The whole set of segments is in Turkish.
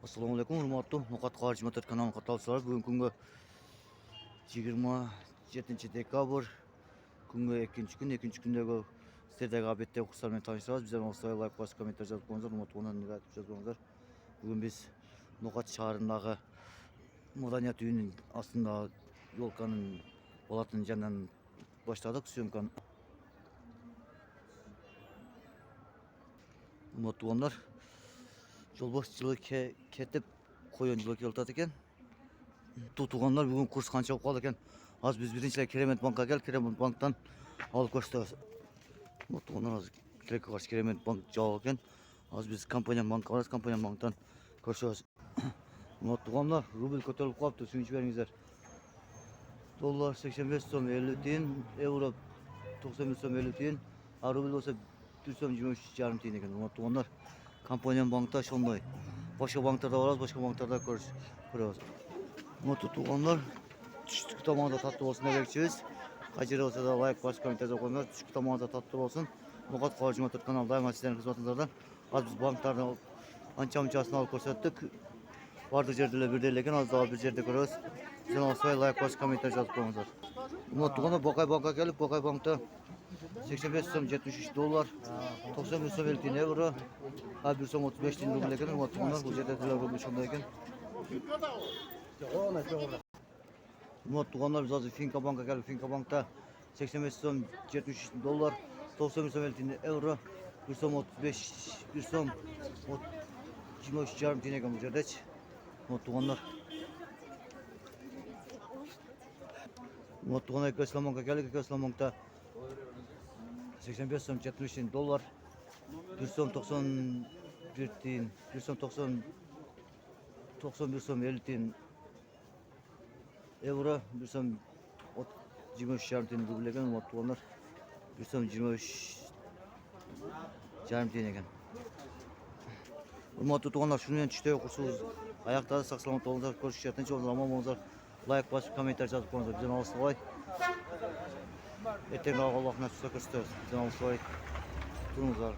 Assalamu alaikum, hurmatli Nuqat Qarshi Motor kanali qatorchilari. Bugungi kunga 27 dekabr kunga ikkinchi kundagi serdagi obyektda qushlar bilan tanishtiramiz. Bizlar olsay like bosib kommentar yozib qo'yinglar, unutmanglar, negativ yozib qo'yinglar. Bugun biz Nuqat shahridagi madaniyat uyining ostida yo'lkaning bo'latini jandan boshladik syomkani. Unutmanglar. Yo'lboshchilik ketib qo'yinchilik yo'ltadi ekan. Tutganlar bugun kurs qancha bo'lib qoldi ekan. Az biz birinchilar Keremet bankka kelib, Keremet bankdan olib ko'rsatamiz. Tutganlar hozir Keremet bank javob ekan. Az biz kompaniya bankamiz, kompaniya bankdan ko'rsatamiz. Tutganlar rubl ko'tarilib qolibdi, suyunch beringizlar. Dollar 85 so'm 50 tiyin, euro 91 so'm 50 tiyin, rubl bo'lsa 1 so'm 23,5 tiyin ekan. Tutganlar kompaniya bankda shunday. Boshqa banklarda boramiz, boshqa banklarda ko'ramiz. Tutganlar tushlik tomonda tatlı olsun demekçiyiz. Qancha olsa da like bosib kommentar yozib qo'yinglar. Tushlik tomonda tatlı olsun. Nuqat Qarshi Motor kanali doimo sizlarning xizmatingizda. Az biz banklarni ancha-munchasini olib ko'rsatdik. Barcha yerda birday, lekin hozir bir yerda ko'ramiz. Bizdan olsa like bosib kommentar yozib qo'yinglar. Tutganlar Boqay bankka kelib, Boqay bankda 85 so'm 73 dollar, 91 so'm 50 euro, 1 so'm 35 tiyin rubl ekan. Tutganlar bu yerda rubl shunday ekan. Tutganlar biz hozir Finka bankka kelib, Finka bankda 85 so'm 73 dollar, 91 so'm 50 euro, 1 so'm 35, 1 so'm 23,5 tiyin ekan bu yerda. Tutganlar. Tutganlar Ekoslom bankka keldik, Ekoslom bankda 85 so'm 70 dollar, 1 so'm 91 tiyin, 1 so'm 91 so'm 50 tiyin euro, 1 so'm 23,5 tiyin rubl ekan. Tutganlar 1 so'm 23,5 tiyin ekan. Hurmatli tutganlar, shundan tushda o'qisiz oyoqda sog'-salomat bo'linglar, ko'rishga tinch bo'linglar, omon bo'linglar. Like bosib kommentar yozib qo'yinglar. Bizdan olsay. Ertaga Alloh nasib etsa ko'rsatamiz. Bizdan olsay. Turinglar.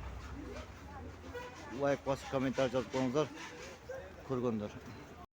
Like bosib kommentar yozib qo'yinglar. Ko'rganda